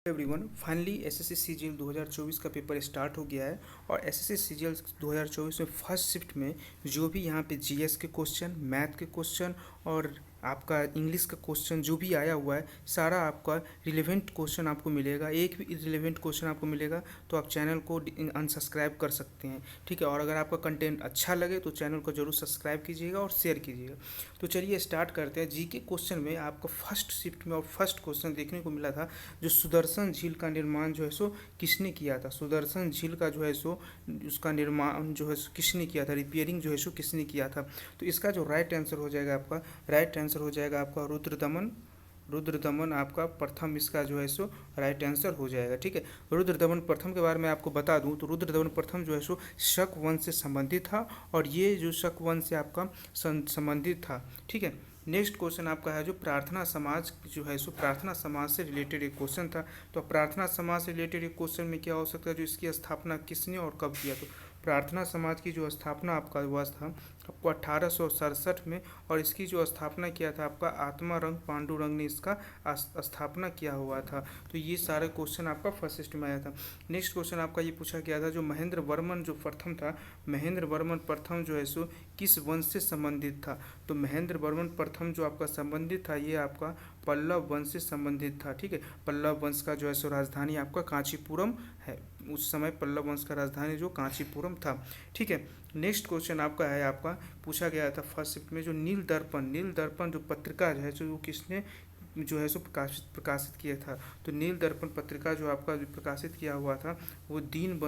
Everyone, finally SSC CGL 2024 का paper start हो गया है। और एसएससी सीजीएल 2024 में फर्स्ट शिफ्ट में जो भी यहाँ पे जीएस के क्वेश्चन, मैथ के क्वेश्चन और आपका इंग्लिश का क्वेश्चन जो भी आया हुआ है, सारा आपका रिलेवेंट क्वेश्चन आपको मिलेगा। एक भी रिलेवेंट क्वेश्चन आपको मिलेगा तो आप चैनल को अनसब्सक्राइब कर सकते हैं, ठीक है। और अगर आपका कंटेंट अच्छा लगे तो चैनल को जरूर सब्सक्राइब कीजिएगा और शेयर कीजिएगा। तो चलिए स्टार्ट करते हैं। जीके क्वेश्चन में आपको फर्स्ट शिफ्ट में और फर्स्ट क्वेश्चन देखने को मिला था, जो सुदर्शन झील का निर्माण जो है सो किसने किया था। सुदर्शन झील का जो है सो उसका निर्माण जो है सो किसने किया था, रिपेयरिंग जो है सो किसने किया था। तो इसका जो राइट आंसर हो जाएगा आपका, राइट आंसर हो जाएगा आपका रुद्रदमन। रुद्रदमन आपका प्रथम, इसका जो है सो राइट आंसर हो जाएगा, ठीक है। रुद्रदमन प्रथम के बारे में आपको बता दूं तो रुद्रदमन प्रथम जो है सो शक वंश से संबंधित था, और ये जो शक वंश से आपका संबंधित था, ठीक है। नेक्स्ट क्वेश्चन आपका है जो प्रार्थना समाज जो है सो प्रार्थना समाज से रिलेटेड एक क्वेश्चन था। तो प्रार्थना समाज से रिलेटेड एक क्वेश्चन में क्या हो सकता है, जो इसकी स्थापना किसने और कब किया। तो प्रार्थना समाज की जो स्थापना आपका हुआ था आपको 1867 में, और इसकी जो स्थापना किया था आपका आत्मारंग पांडुरंग ने इसका स्थापना किया हुआ था। तो ये सारे क्वेश्चन आपका फर्स्ट शिफ्ट में आया था। नेक्स्ट क्वेश्चन आपका ये पूछा गया था, जो महेंद्र वर्मन जो प्रथम था, महेंद्र वर्मन प्रथम जो है सो किस वंश से संबंधित था। तो महेंद्र वर्मन प्रथम जो आपका संबंधित था, ये आपका पल्लव वंश से संबंधित था, ठीक है। पल्लव वंश का जो है सो राजधानी आपका कांचीपुरम है। उस समय पल्लव वंश का राजधानी जो कांचीपुरम था, ठीक है। नेक्स्ट क्वेश्चन आपका है, आपका पूछा गया था फर्स्ट शिफ्ट में, जो नील दर्पण जो पत्रिका है जो किसने जो है सो प्रकाशित किया था। तो नील दर्पण पत्रिका जो आपका प्रकाशित किया हुआ था वो दीन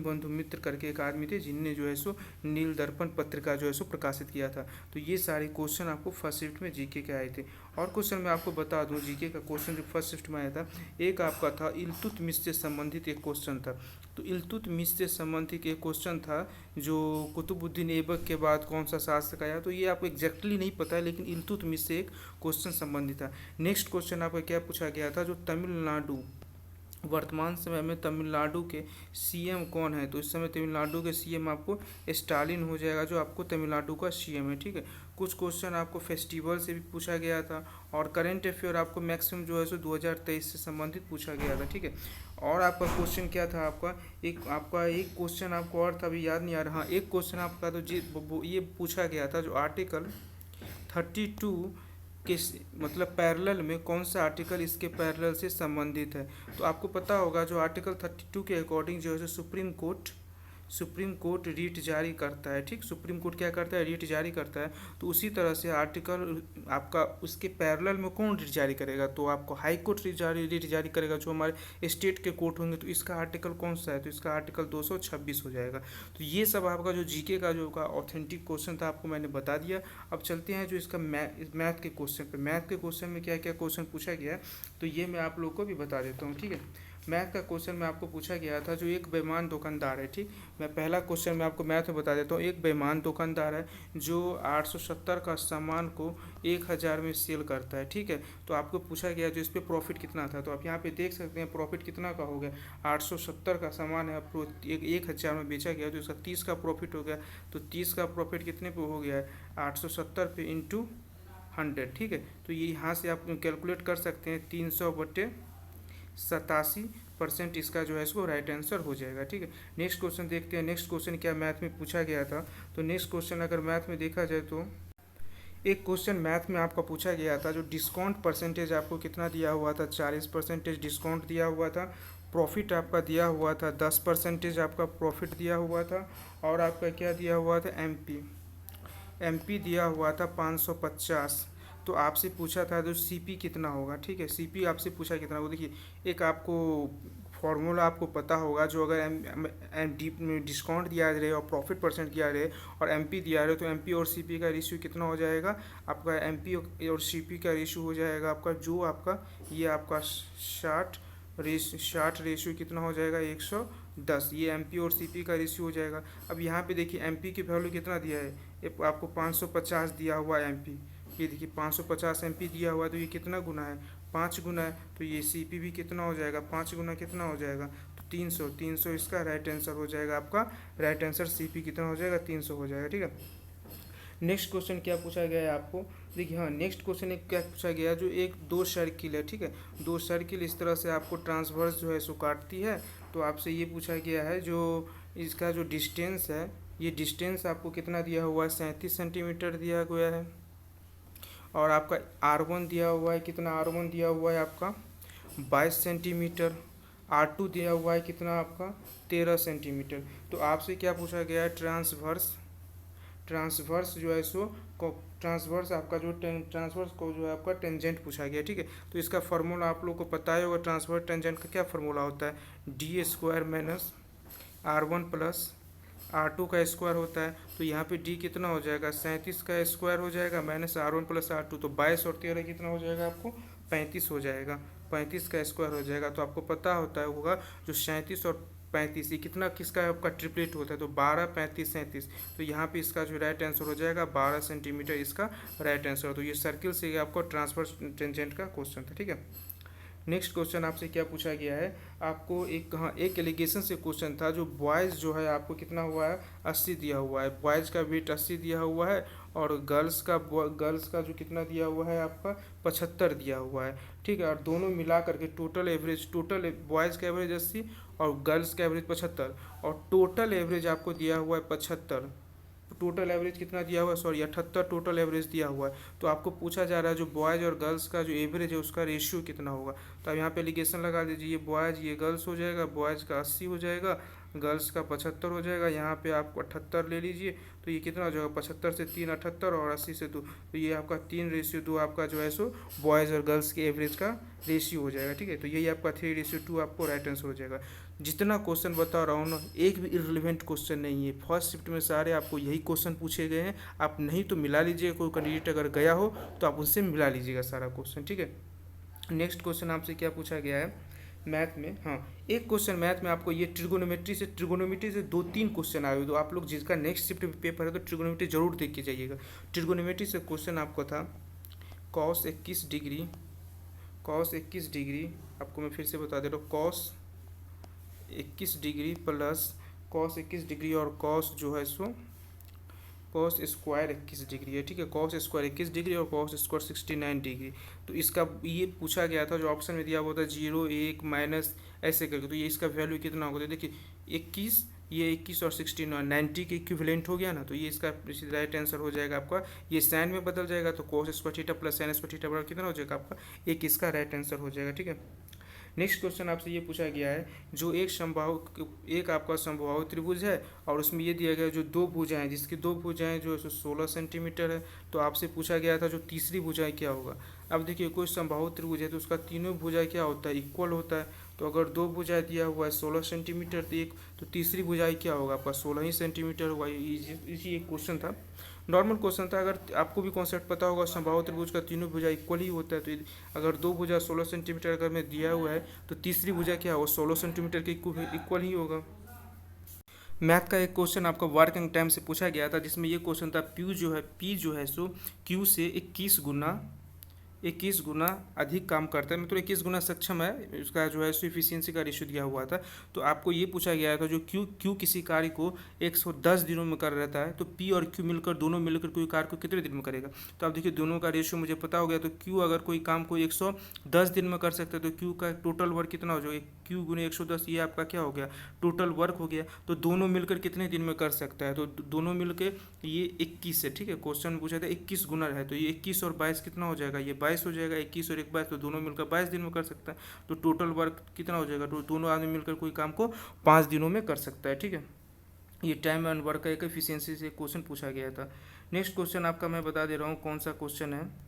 बंधु मित्र करके एक आदमी थे, जिनने जो है सो नील दर्पण पत्रिका जो है सो प्रकाशित किया था। तो ये सारे क्वेश्चन आपको फर्स्ट शिफ्ट में जीके के आए थे। और क्वेश्चन मैं आपको बता दूं, जीके का क्वेश्चन जो फर्स्ट शिफ्ट में आया था, एक आपका था इल्तुतमिश से संबंधित एक क्वेश्चन था। तो इल्तुतमिश से संबंधित एक क्वेश्चन था, जो कुतुबुद्दीन ऐबक के बाद कौन सा शासक आया। तो ये आपको एग्जैक्टली नहीं पता है, लेकिन इल्तुतमिश से एक क्वेश्चन संबंधित था। नेक्स्ट क्वेश्चन आपका क्या पूछा गया था, जो तमिलनाडु वर्तमान समय में तमिलनाडु के सीएम कौन है। तो इस समय तमिलनाडु के सीएम आपको स्टालिन हो जाएगा, जो आपको तमिलनाडु का सीएम है, ठीक है। कुछ क्वेश्चन आपको फेस्टिवल से भी पूछा गया था, और करंट अफेयर आपको मैक्सिमम जो है सो 2023 से संबंधित पूछा गया था, ठीक है। और आपका क्वेश्चन क्या था, आपका एक क्वेश्चन आपको और था, अभी याद नहीं आ रहा। हाँ, एक क्वेश्चन आपका तो ये पूछा गया था, जो आर्टिकल 32 के मतलब पैरेलल में कौन सा आर्टिकल इसके पैरेलल से संबंधित है। तो आपको पता होगा, जो आर्टिकल 32 के अकॉर्डिंग जो है सुप्रीम कोर्ट रीट जारी करता है, ठीक। सुप्रीम कोर्ट क्या करता है, रीट जारी करता है। तो उसी तरह से आर्टिकल आपका उसके पैरेलल में कौन रीट जारी करेगा, तो आपको हाई कोर्ट रीट जारी करेगा, जो हमारे स्टेट के कोर्ट होंगे। तो इसका आर्टिकल कौन सा है, तो इसका आर्टिकल 226 हो जाएगा। तो ये सब आपका जो जीके का जो ऑथेंटिक क्वेश्चन था आपको मैंने बता दिया। अब चलते हैं जो इसका मैथ के क्वेश्चन पे। मैथ के क्वेश्चन में क्या क्या क्वेश्चन पूछा गया है, तो ये मैं आप लोग को भी बता देता हूँ, ठीक है। मैथ का क्वेश्चन में आपको पूछा गया था, जो एक बेईमान दुकानदार है, ठीक। मैं पहला क्वेश्चन में आपको मैथ में बता देता हूँ। एक बेईमान दुकानदार है जो 870 का सामान को 1000 में सेल करता है, ठीक है। तो आपको पूछा गया जो इस पर प्रॉफिट कितना था। तो आप यहाँ पे देख सकते हैं प्रॉफिट कितना का हो गया, 870 का सामान है, 1000 में बेचा गया, तो इसका 30 का प्रॉफिट हो गया। तो 30 का प्रॉफिट कितने पे हो गया है, 870 पे इंटू 100, ठीक है। तो ये यहाँ से आप कैलकुलेट कर सकते हैं, 300/87% इसका जो है इसको राइट आंसर हो जाएगा, ठीक है। नेक्स्ट क्वेश्चन देखते हैं। नेक्स्ट क्वेश्चन क्या मैथ में पूछा गया था। तो नेक्स्ट क्वेश्चन अगर मैथ में देखा जाए, तो एक क्वेश्चन मैथ में आपका पूछा गया था, जो डिस्काउंट परसेंटेज आपको कितना दिया हुआ था, 40% डिस्काउंट दिया हुआ था। प्रॉफिट आपका दिया हुआ था 10% आपका प्रॉफिट दिया हुआ था। और आपका क्या दिया हुआ था, एमपी दिया हुआ था 550। तो आपसे पूछा था जो सीपी कितना होगा, ठीक है। सीपी आपसे पूछा कितना होगा। देखिए, एक आपको फॉर्मूला आपको पता होगा, जो अगर डिस्काउंट दिया रहे और प्रॉफिट परसेंट दिया रहे और एमपी दिया रहे, तो एमपी और सीपी का रेशियो कितना हो जाएगा आपका, एमपी और सीपी का रेशियो हो जाएगा आपका, जो आपका ये आपका 60 रेशियो कितना हो जाएगा, 110। ये एमपी और सीपी का रेशियो हो जाएगा। अब यहाँ पे देखिए एमपी की वैल्यू कितना दिया है, ये आपको 550 दिया हुआ है एमपी। ये देखिए 550 एमपी दिया हुआ है, तो ये कितना गुना है, 5 गुना है। तो ये सीपी भी कितना हो जाएगा, 5 गुना कितना हो जाएगा, तो 300 इसका राइट आंसर हो जाएगा आपका। राइट आंसर सीपी कितना हो जाएगा, 300 हो जाएगा, ठीक है। नेक्स्ट क्वेश्चन क्या पूछा गया है आपको, देखिए हाँ, नेक्स्ट क्वेश्चन एक क्या पूछा गया है, जो एक दो सर्किल है, ठीक है, दो सर्किल इस तरह से आपको ट्रांसवर्स जो है सो काटती है। तो आपसे ये पूछा गया है जो इसका जो डिस्टेंस है, ये डिस्टेंस आपको कितना दिया हुआ है, 37 सेंटीमीटर दिया गया है। और आपका R1 दिया हुआ है, कितना R1 दिया हुआ है आपका 22 सेंटीमीटर। R2 दिया हुआ है कितना आपका 13 सेंटीमीटर। तो आपसे क्या पूछा गया है, ट्रांसवर्स जो है सो ट्रांसवर्स आपका जो ट्रांसवर्स को जो है आपका टेंजेंट पूछा गया, ठीक है। तो इसका फार्मूला आप लोग को पता ही होगा, ट्रांसवर्स टेंजेंट का क्या फार्मूला होता है, D² minus R1 plus R2 का स्क्वायर होता है। तो यहाँ पे D कितना हो जाएगा, 37 का स्क्वायर हो जाएगा माइनस R1 प्लस R2, तो 22 और 13 कितना हो जाएगा आपको 35 हो जाएगा, 35 का स्क्वायर हो जाएगा। तो आपको पता होता है होगा जो 37 और 35 ये कितना किसका आपका ट्रिपलेट होता है, तो 12, 35, 37। तो यहाँ पे इसका जो राइट आंसर हो जाएगा 12 सेंटीमीटर, इसका राइट आंसर। तो ये सर्किल से आपको ट्रांसवर्स टेंजेंट का क्वेश्चन था, ठीक है। नेक्स्ट क्वेश्चन आपसे क्या पूछा गया है, आपको एक एलिगेशन से क्वेश्चन था, जो बॉयज़ जो है आपको कितना हुआ है 80 दिया हुआ है, बॉयज़ का वेट 80 दिया हुआ है, और गर्ल्स का जो कितना दिया हुआ है आपका 75 दिया हुआ है, ठीक है। और दोनों मिला करके टोटल बॉयज़ का एवरेज 80 और गर्ल्स का एवरेज 75, और टोटल एवरेज आपको दिया हुआ है 75। टोटल एवरेज कितना दिया हुआ है, सॉरी 78 टोटल एवरेज दिया हुआ है। तो आपको पूछा जा रहा है जो बॉयज़ और गर्ल्स का जो एवरेज है उसका रेशियो कितना होगा। तो आप यहाँ पे एलिगेशन लगा दीजिए, ये बॉयज़ ये गर्ल्स हो जाएगा, बॉयज़ का 80 हो जाएगा, गर्ल्स का 75 हो जाएगा। यहाँ पे आपको 78 ले लीजिए, तो ये कितना हो जाएगा 75 से 3 78 और 80 से 2, तो ये आपका 3:2 आपका जो है सो बॉयज़ और गर्ल्स के एवरेज का रेशियो हो जाएगा, ठीक है। तो यही आपका 3:2 आपको राइट आंसर हो जाएगा। जितना क्वेश्चन बता रहा हूँ ना, एक भी इररिलेवेंट क्वेश्चन नहीं है, फर्स्ट शिफ्ट में सारे आपको यही क्वेश्चन पूछे गए हैं। आप नहीं तो मिला लीजिएगा, कोई कैंडिडेट अगर गया हो तो आप उनसे मिला लीजिएगा सारा क्वेश्चन, ठीक है। नेक्स्ट क्वेश्चन आपसे क्या पूछा गया है मैथ में, हाँ एक क्वेश्चन मैथ में आपको ये ट्रिगोनोमेट्री से 2-3 क्वेश्चन आए हुए, तो आप लोग जिसका नेक्स्ट शिफ्ट पेपर है तो ट्रिगोनोमेट्री जरूर देख के जाइएगा। ट्रिगोनोमेट्री से क्वेश्चन आपको था कॉस 21 डिग्री, आपको मैं फिर से बता दे रहा हूँ, cos 21 degree plus cos 21 degree और कॉस जो है सो कॉस स्क्वायर 21 डिग्री है, ठीक है। कॉस स्क्वायर 21 डिग्री और कॉस स्क्वायर 69 डिग्री। तो इसका ये पूछा गया था, जो ऑप्शन में दिया हुआ था 0, 1, माइनस ऐसे करके, तो ये इसका वैल्यू कितना होगा, तो देखिए 21, ये 21 और 69 90 के इक्विवेलेंट हो गया ना, तो ये इसका राइट आंसर हो जाएगा आपका। ये साइन में बदल जाएगा, तो cos square theta plus sine square theta बराबर कितना हो जाएगा आपका, एक इसका राइट आंसर हो जाएगा, ठीक है। नेक्स्ट क्वेश्चन आपसे ये पूछा गया है, जो एक आपका समबाहु त्रिभुज है और उसमें ये दिया गया जो दो भुजाएं हैं, जिसकी दो भुजाएं जो है 16 सेंटीमीटर है। तो आपसे पूछा गया था जो तीसरी भुजाएं क्या होगा। अब देखिए कोई समबाहु त्रिभुज है तो उसका तीनों भुजाएं क्या होता है, इक्वल होता है। तो अगर दो भुजाएं दिया हुआ है 16 सेंटीमीटर, तो तीसरी भुजाई क्या होगा आपका 16 ही सेंटीमीटर होगा। इसी एक क्वेश्चन था, नॉर्मल क्वेश्चन था। अगर आपको भी कॉन्सेप्ट पता होगा, समबाहु त्रिभुज का तीनों भुजा इक्वल ही होता है, तो अगर दो भुजा 16 सेंटीमीटर अगर में दिया हुआ है तो तीसरी भुजा क्या होगा 16 सेंटीमीटर के इक्वल ही होगा। मैथ का एक क्वेश्चन आपका वर्किंग टाइम से पूछा गया था, जिसमें ये क्वेश्चन था पी जो है सो क्यू से 21 गुना अधिक काम करता है, मतलब 21 गुना सक्षम है, उसका जो है सो इफिशियंसी का रेशियो दिया हुआ था। तो आपको ये पूछा गया था जो क्यू किसी कार्य को 110 दिनों में कर रहता है, तो पी और क्यू दोनों मिलकर कोई कार्य को कितने दिन में करेगा। तो आप देखिए दोनों का रेशियो मुझे पता हो गया, तो क्यू अगर कोई काम को 110 दिन में कर सकता है, तो क्यू का टोटल वर्क कितना हो जाएगा, क्यू गुने 110, ये आपका क्या हो गया टोटल वर्क हो गया। तो दोनों मिलकर कितने दिन में कर सकता है, तो दोनों मिलकर ये 21 है, ठीक है। क्वेश्चन पूछा था 21 गुना है, तो ये 21 और 22 कितना हो जाएगा, ये 22 हो जाएगा, 21 और 1 22, तो दोनों मिलकर 22 दिन में कर सकता है। तो टोटल वर्क कितना हो जाएगा, तो दोनों आदमी मिलकर कोई काम को 5 दिनों में कर सकता है, ठीक है। ये टाइम एंड वर्क का एक एफिशिएंसी से क्वेश्चन पूछा गया था। नेक्स्ट क्वेश्चन आपका मैं बता दे रहा हूँ कौन सा क्वेश्चन है।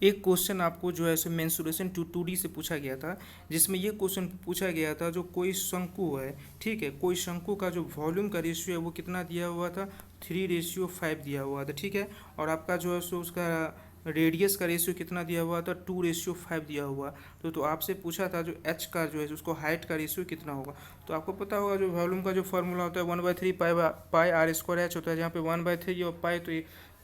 एक क्वेश्चन आपको जो है सो मेंसुरेशन 2D से पूछा गया था, जिसमें ये क्वेश्चन पूछा गया था जो कोई शंकु है, ठीक है, कोई शंकु का जो वॉल्यूम का रेशियो है वो कितना दिया हुआ था 3:5 दिया हुआ था, ठीक है। और आपका जो है सो उसका रेडियस का रेशियो कितना दिया हुआ था 2:5 दिया हुआ। तो आपसे पूछा था जो एच का जो है उसको हाइट का रेशियो कितना होगा। तो आपको पता होगा जो वॉल्यूम का जो फॉर्मूला होता है 1/3 पाई R² H होता है, जहाँ पे 1/3 और पाई, तो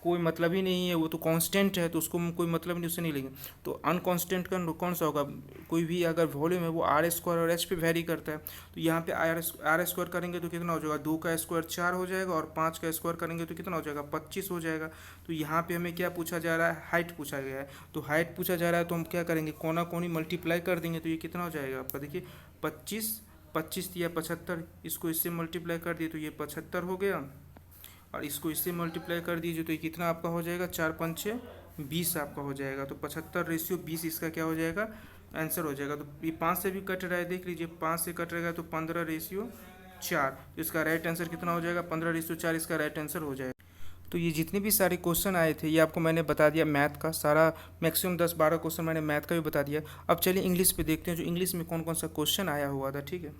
कोई मतलब ही नहीं है, वो तो कांस्टेंट है तो उसको कोई मतलब नहीं, उससे नहीं लेंगे। तो अनकांस्टेंट का कौन सा होगा, कोई भी अगर वॉल्यूम है वो आर स्क्वायर और एच पे वेरी करता है। तो यहाँ पे आर स्क्वायर करेंगे तो कितना हो जाएगा, 2 का स्क्वायर 4 हो जाएगा, और 5 का स्क्वायर करेंगे तो कितना हो जाएगा, 25 हो जाएगा। तो यहाँ पे हमें क्या पूछा जा रहा है, हाइट पूछा गया है। तो हाइट पूछा जा रहा है तो हम क्या करेंगे, कोना कोनी मल्टीप्लाई कर देंगे तो ये कितना हो जाएगा आपका, देखिए 25, 25 या 75, इसको इससे मल्टीप्लाई कर दिए तो ये 75 हो गया, और इसको इससे मल्टीप्लाई कर दीजिए तो ये कितना आपका हो जाएगा, 4 5 6 20 आपका हो जाएगा। तो 75/20 इसका क्या हो जाएगा, आंसर हो जाएगा। तो ये 5 से भी कट रहा है, देख लीजिए 5 से कट रहेगा तो 15/4, तो इसका राइट आंसर कितना हो जाएगा, 15/4 इसका राइट आंसर हो जाएगा। तो ये जितने भी सारे क्वेश्चन आए थे ये आपको मैंने बता दिया, मैथ का सारा मैक्सिमम 10-12 क्वेश्चन मैंने मैथ का भी बता दिया। अब चलिए इंग्लिश पे देखते हैं जो इंग्लिश में कौन कौन सा क्वेश्चन आया हुआ था, ठीक है।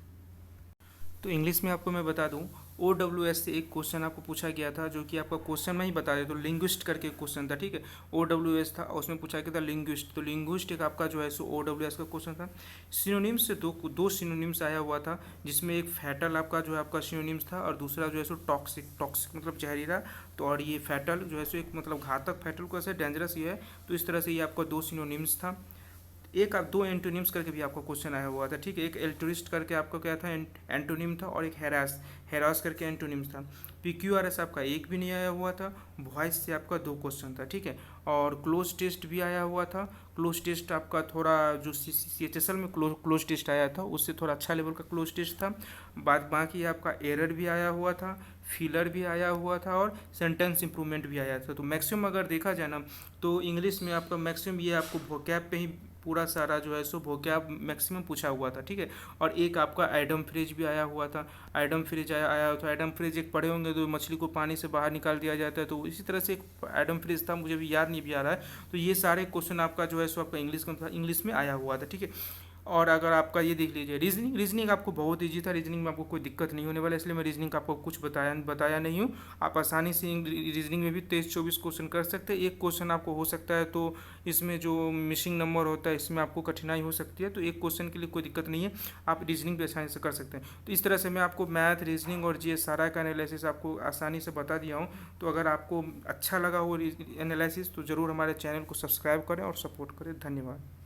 तो इंग्लिश में आपको मैं बता दूं, OWS से एक क्वेश्चन आपको पूछा गया था, जो कि आपका क्वेश्चन में ही बता दे, तो लिंग्विस्ट करके क्वेश्चन था, ठीक है। OWS था और उसमें पूछा गया था लिंग्विस्ट, तो लिंग्विस्ट एक आपका जो है सो OWS का क्वेश्चन था। सिनोनिम्स से दो सिनोनिम्स आया हुआ था, जिसमें एक फैटल आपका जो है आपका सिनोनिम्स था, और दूसरा जो है सो टॉक्सिक, टॉक्सिक मतलब जहरीला। तो और ये फैटल जो है सो एक मतलब घातक, फैटल को ऐसे डेंजरस ये है। तो इस तरह से ये आपका 2 सिनोनिम्स था। एक आप 2 एंटोनिम्स करके भी आपका क्वेश्चन आया हुआ था, ठीक है। एक एल्ट्रिस्ट करके आपका क्या था, एंटोनिम था, और एक हेरास करके एंटोनिम्स था। PQRS आपका एक भी नहीं आया हुआ था। वॉइस से आपका 2 क्वेश्चन था, ठीक है। और क्लोज टेस्ट भी आया हुआ था। क्लोज टेस्ट आपका थोड़ा जो CHSL में क्लोज टेस्ट आया था उससे थोड़ा अच्छा लेवल का क्लोज टेस्ट था। बाकी आपका एरर भी आया हुआ था, फिलर भी आया हुआ था, और सेंटेंस इंप्रूवमेंट भी आया था। तो मैक्सिमम अगर देखा जाए ना, तो इंग्लिश में आपका मैक्सिमम ये आपको वोकैब पे ही पूरा सारा जो है सो वोकैब मैक्सिमम पूछा हुआ था, ठीक है। और एक आपका एडम फ्रेज भी आया हुआ था। एडम फ्रेज आया तो एडम फ्रेज एक पढ़े होंगे, तो मछली को पानी से बाहर निकाल दिया जाता है, तो इसी तरह से एक एडम फ्रेज था, मुझे भी याद नहीं भी आ रहा है। तो ये सारे क्वेश्चन आपका जो है सो आपका इंग्लिश में आया हुआ था, ठीक है। और अगर आपका ये देख लीजिए रीजनिंग आपको बहुत ईजी था। रीजनिंग में आपको कोई दिक्कत नहीं होने वाला, इसलिए मैं रीजनिंग का आपको कुछ बताया नहीं हूँ। आप आसानी से रीजनिंग में भी 23-24 क्वेश्चन कर सकते हैं। एक क्वेश्चन आपको हो सकता है तो इसमें जो मिसिंग नंबर होता है इसमें आपको कठिनाई हो सकती है, तो एक क्वेश्चन के लिए कोई दिक्कत नहीं है, आप रीजनिंग भी आसानी से कर सकते हैं। तो इस तरह से मैं आपको मैथ, रीजनिंग और GS सारा का एनालिसिस आपको आसानी से बता दिया हूँ। तो अगर आपको अच्छा लगा वो एनालिसिस तो ज़रूर हमारे चैनल को सब्सक्राइब करें और सपोर्ट करें। धन्यवाद।